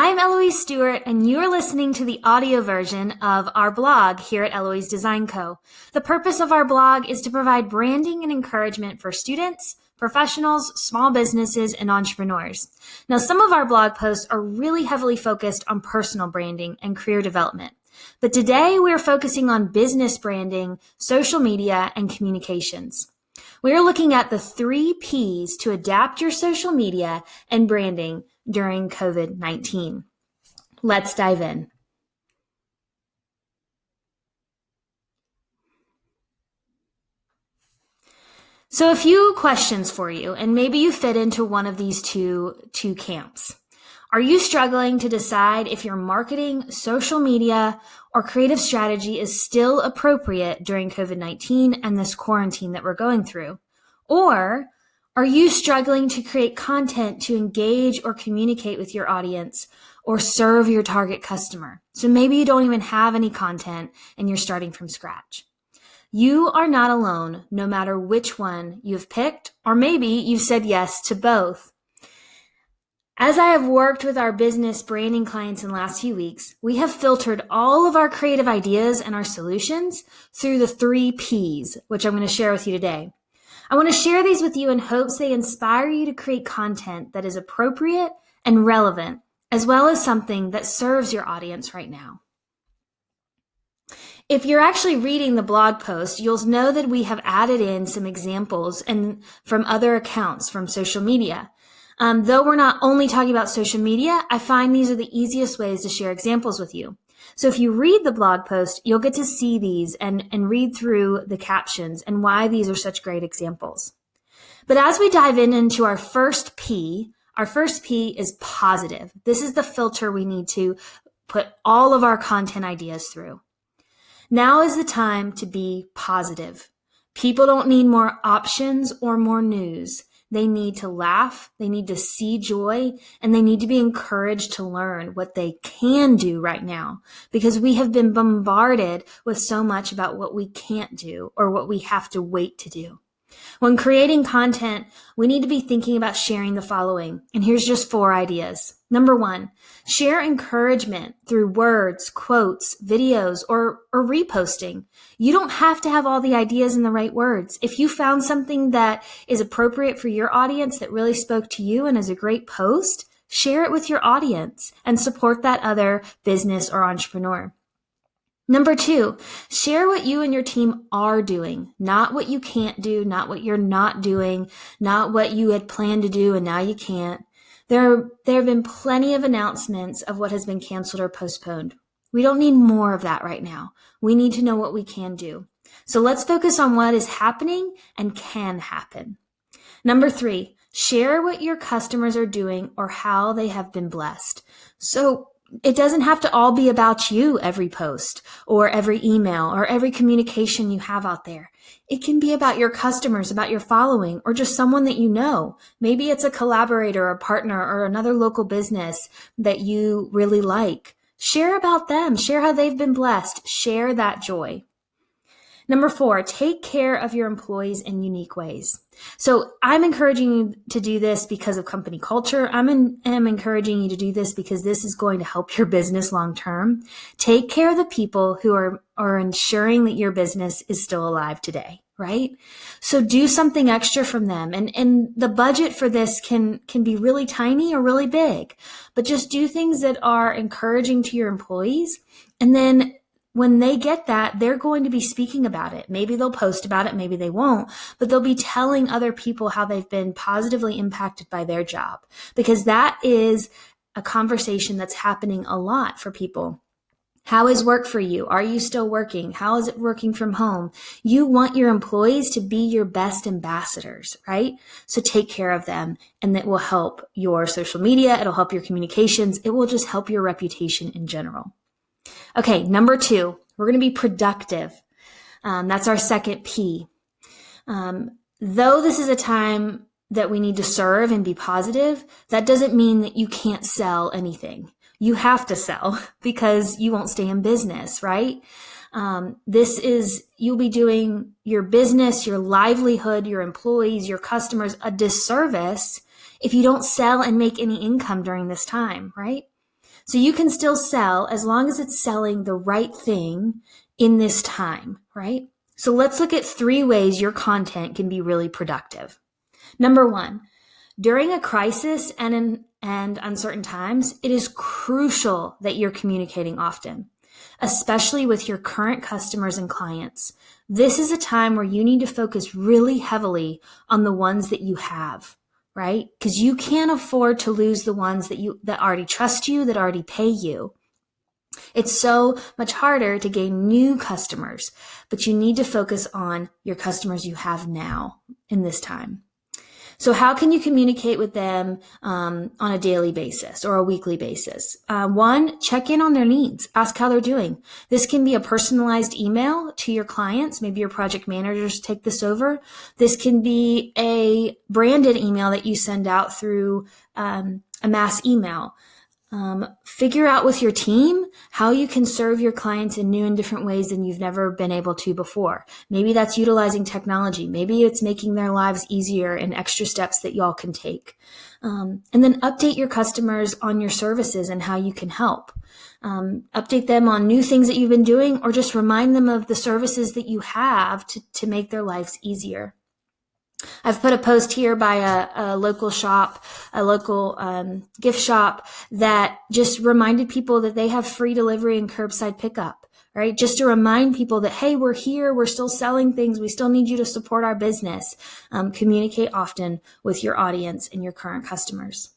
I'm Eloise Stewart, and you're listening to the audio version of our blog here at Eloise Design Co. The purpose of our blog is to provide branding and encouragement for students, professionals, small businesses, and entrepreneurs. Now, some of our blog posts are really heavily focused on personal branding and career development. But today we're focusing on business branding, social media, and communications. We're looking at the 3 Ps to adapt your social media and branding during COVID-19. Let's dive in. So a few questions for you, and maybe you fit into one of these two camps. Are you struggling to decide if your marketing, social media, or creative strategy is still appropriate during COVID-19 and this quarantine that we're going through? Or are you struggling to create content to engage or communicate with your audience or serve your target customer? So maybe you don't even have any content and you're starting from scratch. You are not alone, no matter which one you've picked, or maybe you've said yes to both. As I have worked with our business branding clients in the last few weeks, we have filtered all of our creative ideas and our solutions through the 3 Ps, which I'm going to share with you today. I want to share these with you in hopes they inspire you to create content that is appropriate and relevant, as well as something that serves your audience right now. If you're actually reading the blog post, you'll know that we have added in some examples and from other accounts from social media. Though we're not only talking about social media, I find these are the easiest ways to share examples with you. So if you read the blog post, you'll get to see these and read through the captions and why these are such great examples. But as we dive into our first P is positive. This is the filter we need to put all of our content ideas through. Now is the time to be positive. People don't need more options or more news. They need to laugh, they need to see joy, and they need to be encouraged to learn what they can do right now, because we have been bombarded with so much about what we can't do or what we have to wait to do. When creating content, we need to be thinking about sharing the following, and here's just 4 ideas. Number 1, share encouragement through words, quotes, videos, or reposting. You don't have to have all the ideas and the right words. If you found something that is appropriate for your audience that really spoke to you and is a great post, share it with your audience and support that other business or entrepreneur. Number 2, share what you and your team are doing, not what you can't do, not what you're not doing, not what you had planned to do and now you can't. There have been plenty of announcements of what has been canceled or postponed. We don't need more of that right now. We need to know what we can do. So let's focus on what is happening and can happen. Number 3, share what your customers are doing or how they have been blessed. So it doesn't have to all be about you every post or every email or every communication you have out there. It can be about your customers, about your following, or just someone that you know. Maybe it's a collaborator, a partner, or another local business that you really like. Share about them. Share how they've been blessed. Share that joy. Number 4, take care of your employees in unique ways. So I'm encouraging you to do this because of company culture. I'm encouraging you to do this because this is going to help your business long term. Take care of the people who are ensuring that your business is still alive today, right? So do something extra from them. And the budget for this can be really tiny or really big, but just do things that are encouraging to your employees. And then when they get that, they're going to be speaking about it. Maybe they'll post about it, maybe they won't, but they'll be telling other people how they've been positively impacted by their job, because that is a conversation that's happening a lot for people. How is work for you? Are you still working? How is it working from home? You want your employees to be your best ambassadors, right? So take care of them, and that will help your social media. It'll help your communications. It will just help your reputation in general. Okay, number 2, we're going to be productive. That's our second P. Though this is a time that we need to serve and be positive, that doesn't mean that you can't sell anything. You have to sell because you won't stay in business, right? You'll be doing your business, your livelihood, your employees, your customers a disservice if you don't sell and make any income during this time, right? So you can still sell as long as it's selling the right thing in this time, right? So let's look at 3 ways your content can be really productive. Number 1, during a crisis and uncertain times, it is crucial that you're communicating often, especially with your current customers and clients. This is a time where you need to focus really heavily on the ones that you have, right? Because you can't afford to lose the ones that already trust you, that already pay you. It's so much harder to gain new customers, but you need to focus on your customers you have now in this time. So how can you communicate with them on a daily basis or a weekly basis? 1, check in on their needs. Ask how they're doing. This can be a personalized email to your clients. Maybe your project managers take this over. This can be a branded email that you send out through a mass email. Figure out with your team how you can serve your clients in new and different ways than you've never been able to before. Maybe that's utilizing technology. Maybe it's making their lives easier and extra steps that y'all can take. And then update your customers on your services and how you can help. Update them on new things that you've been doing, or just remind them of the services that you have to make their lives easier. I've put a post here by a local shop, a local gift shop that just reminded people that they have free delivery and curbside pickup, right? Just to remind people that, hey, we're here, we're still selling things, we still need you to support our business. Communicate often with your audience and your current customers.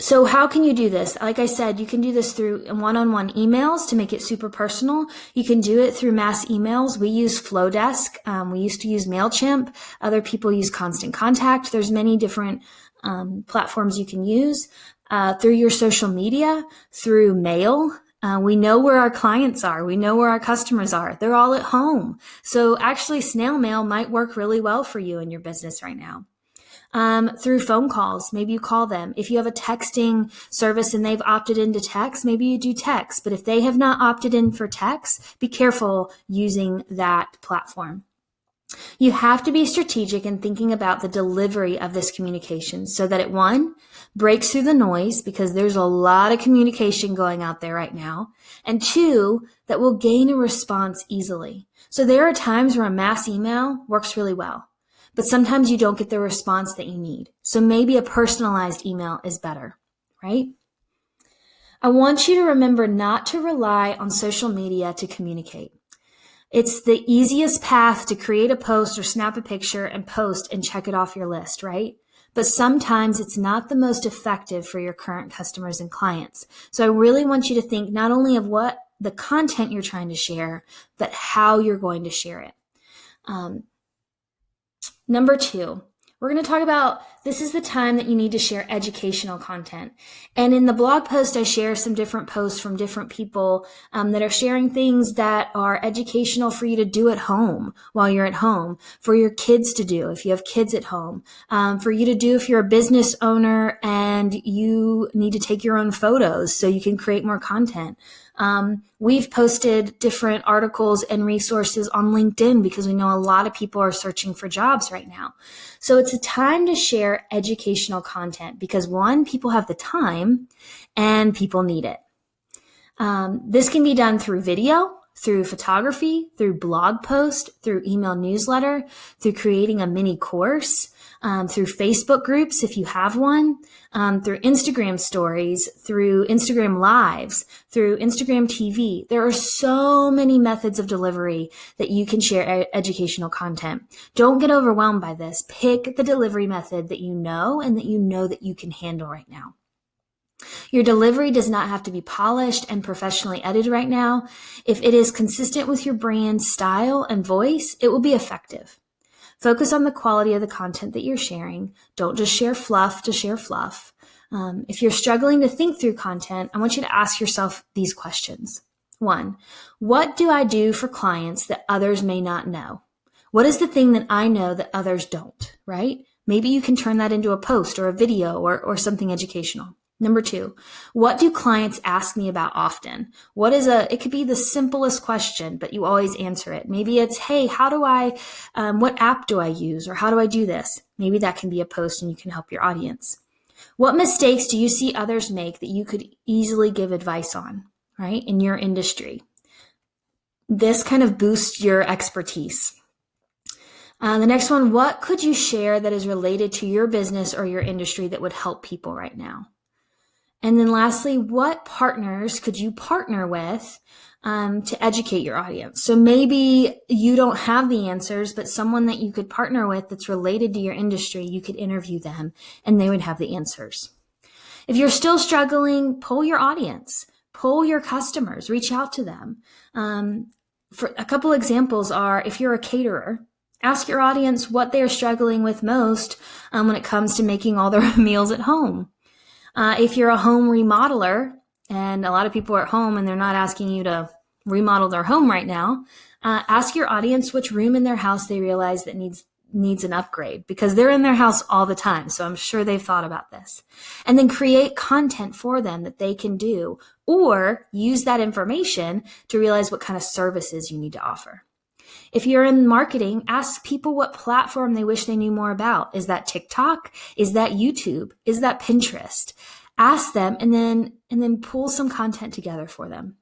So how can you do this? Like I said, you can do this through one-on-one emails to make it super personal. You can do it through mass emails. We use Flowdesk. We used to use MailChimp. Other people use Constant Contact. There's many different platforms you can use. Through your social media, through mail. We know where our clients are. We know where our customers are. They're all at home. So actually, snail mail might work really well for you in your business right now. Through phone calls, maybe you call them. If you have a texting service and they've opted into text, maybe you do text. But if they have not opted in for text, be careful using that platform. You have to be strategic in thinking about the delivery of this communication so that it, 1, breaks through the noise, because there's a lot of communication going out there right now, and 2, that will gain a response easily. So there are times where a mass email works really well, but sometimes you don't get the response that you need. So maybe a personalized email is better, right? I want you to remember not to rely on social media to communicate. It's the easiest path to create a post or snap a picture and post and check it off your list, right? But sometimes it's not the most effective for your current customers and clients. So I really want you to think not only of what the content you're trying to share, but how you're going to share it. Number 2, we're going to talk about this is the time that you need to share educational content. And in the blog post, I share some different posts from different people that are sharing things that are educational for you to do at home while you're at home, for your kids to do if you have kids at home, for you to do if you're a business owner and you need to take your own photos so you can create more content. We've posted different articles and resources on LinkedIn because we know a lot of people are searching for jobs right now. So it's a time to share educational content because 1, people have the time and people need it. This can be done through video, through photography, through blog post, through email newsletter, through creating a mini course, through Facebook groups if you have one, through Instagram stories, through Instagram lives, through Instagram TV. There are so many methods of delivery that you can share educational content. Don't get overwhelmed by this. Pick the delivery method that you know and that you can handle right now. Your delivery does not have to be polished and professionally edited right now. If it is consistent with your brand style and voice, it will be effective. Focus on the quality of the content that you're sharing. Don't just share fluff to share fluff. If you're struggling to think through content, I want you to ask yourself these questions. 1, what do I do for clients that others may not know? What is the thing that I know that others don't, right? Maybe you can turn that into a post or a video or something educational. Number 2, what do clients ask me about often? It could be the simplest question, but you always answer it. Maybe it's, hey, what app do I use? Or how do I do this? Maybe that can be a post and you can help your audience. What mistakes do you see others make that you could easily give advice on, right, in your industry? This kind of boosts your expertise. The next one, what could you share that is related to your business or your industry that would help people right now? And then lastly, what partners could you partner with to educate your audience? So maybe you don't have the answers, but someone that you could partner with that's related to your industry, you could interview them and they would have the answers. If you're still struggling, poll your audience, poll your customers, reach out to them. For a couple examples are, if you're a caterer, ask your audience what they're struggling with most when it comes to making all their meals at home. If you're a home remodeler, and a lot of people are at home and they're not asking you to remodel their home right now, ask your audience which room in their house they realize that needs an upgrade, because they're in their house all the time. So I'm sure they've thought about this. And then create content for them that they can do, or use that information to realize what kind of services you need to offer. If you're in marketing, ask people what platform they wish they knew more about. Is that TikTok? Is that YouTube? Is that Pinterest? Ask them and then pull some content together for them.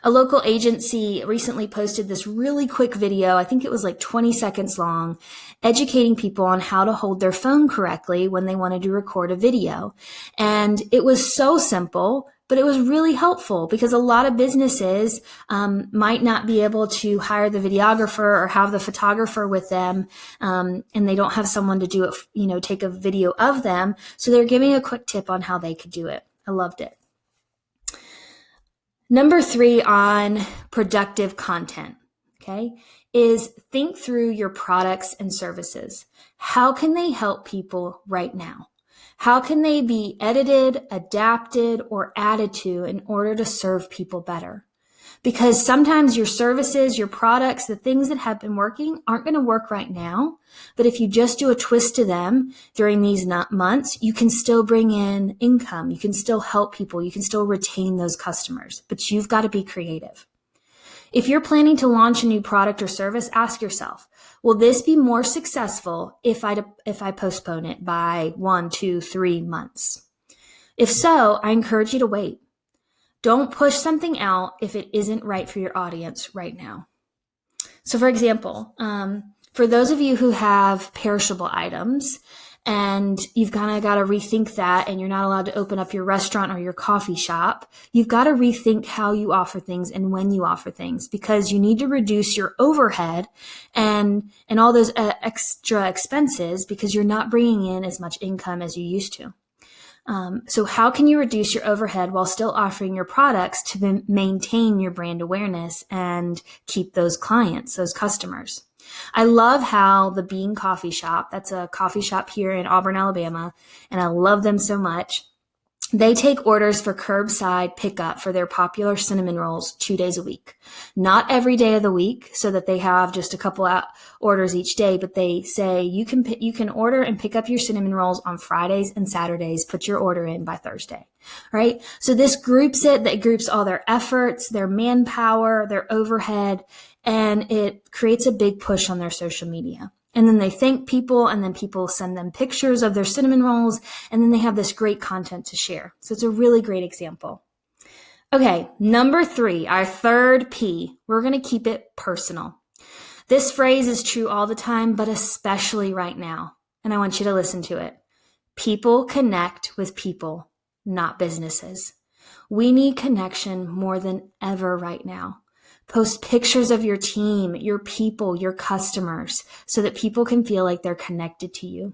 A local agency recently posted this really quick video, I think it was like 20 seconds long, educating people on how to hold their phone correctly when they wanted to record a video. And it was so simple, but it was really helpful because a lot of businesses might not be able to hire the videographer or have the photographer with them, and they don't have someone to do it, take a video of them. So they're giving a quick tip on how they could do it. I loved it. Number 3 on productive content, okay, is think through your products and services. How can they help people right now? How can they be edited, adapted, or added to in order to serve people better? Because sometimes your services, your products, the things that have been working aren't going to work right now. But if you just do a twist to them during these months, you can still bring in income. You can still help people. You can still retain those customers. But you've got to be creative. If you're planning to launch a new product or service, ask yourself, will this be more successful if I postpone it by 1, 2, 3 months? If so, I encourage you to wait. Don't push something out if it isn't right for your audience right now. So for example, for those of you who have perishable items and you've kind of got to rethink that, and you're not allowed to open up your restaurant or your coffee shop, you've got to rethink how you offer things and when you offer things, because you need to reduce your overhead and all those extra expenses because you're not bringing in as much income as you used to. So how can you reduce your overhead while still offering your products to maintain your brand awareness and keep those clients, those customers? I love how the Bean Coffee Shop, that's a coffee shop here in Auburn, Alabama, and I love them so much. They take orders for curbside pickup for their popular cinnamon rolls 2 days a week. Not every day of the week, so that they have just a couple orders each day, but they say you can order and pick up your cinnamon rolls on Fridays and Saturdays. Put your order in by Thursday, right? So this groups that groups all their efforts, their manpower, their overhead, and it creates a big push on their social media. And then they thank people, and then people send them pictures of their cinnamon rolls, and then they have this great content to share. So it's a really great example. Okay, number 3, our third P, we're going to keep it personal. This phrase is true all the time, but especially right now. And I want you to listen to it. People connect with people, not businesses. We need connection more than ever right now. Post pictures of your team, your people, your customers, so that people can feel like they're connected to you.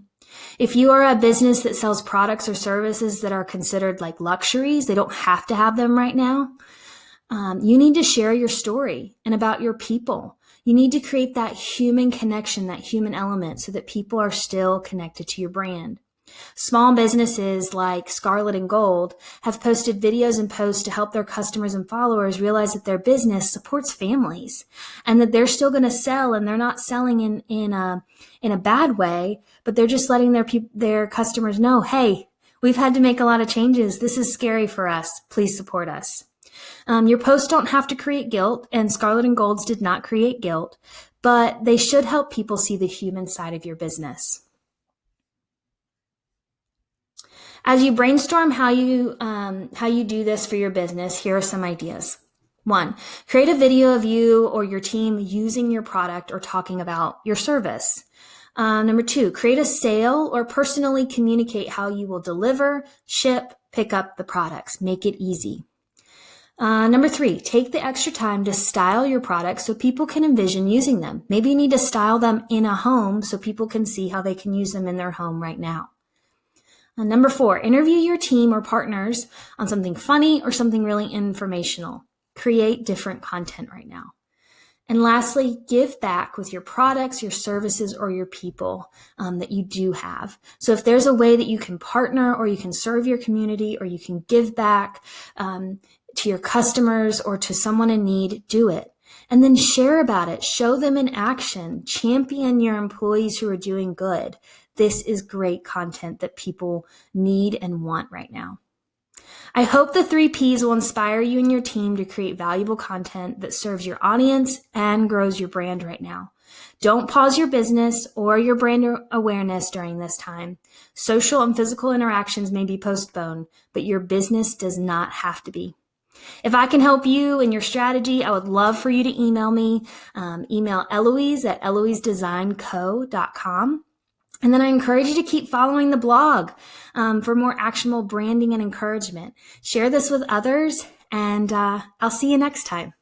If you are a business that sells products or services that are considered like luxuries, they don't have to have them right now. You need to share your story and about your people. You need to create that human connection, that human element, so that people are still connected to your brand. Small businesses like Scarlet and Gold have posted videos and posts to help their customers and followers realize that their business supports families and that they're still going to sell, and they're not selling in a bad way, but they're just letting their customers know, hey, we've had to make a lot of changes. This is scary for us. Please support us. Your posts don't have to create guilt, and Scarlet and Gold's did not create guilt, but they should help people see the human side of your business. As you brainstorm how you do this for your business, here are some ideas. 1, create a video of you or your team using your product or talking about your service. Number 2, create a sale or personally communicate how you will deliver, ship, pick up the products. Make it easy. Number 3, take the extra time to style your products so people can envision using them. Maybe you need to style them in a home so people can see how they can use them in their home right now. Number 4, interview your team or partners on something funny or something really informational. Create different content right now. And lastly, give back with your products, your services, or your people that you do have. So if there's a way that you can partner or you can serve your community or you can give back to your customers or to someone in need, do it. And then share about it. Show them in action. Champion your employees who are doing good. This is great content that people need and want right now. I hope the 3 Ps will inspire you and your team to create valuable content that serves your audience and grows your brand right now. Don't pause your business or your brand awareness during this time. Social and physical interactions may be postponed, but your business does not have to be. If I can help you in your strategy, I would love for you to email me. Email Eloise at eloisedesignco.com. And then I encourage you to keep following the blog for more actionable branding and encouragement. Share this with others, and I'll see you next time.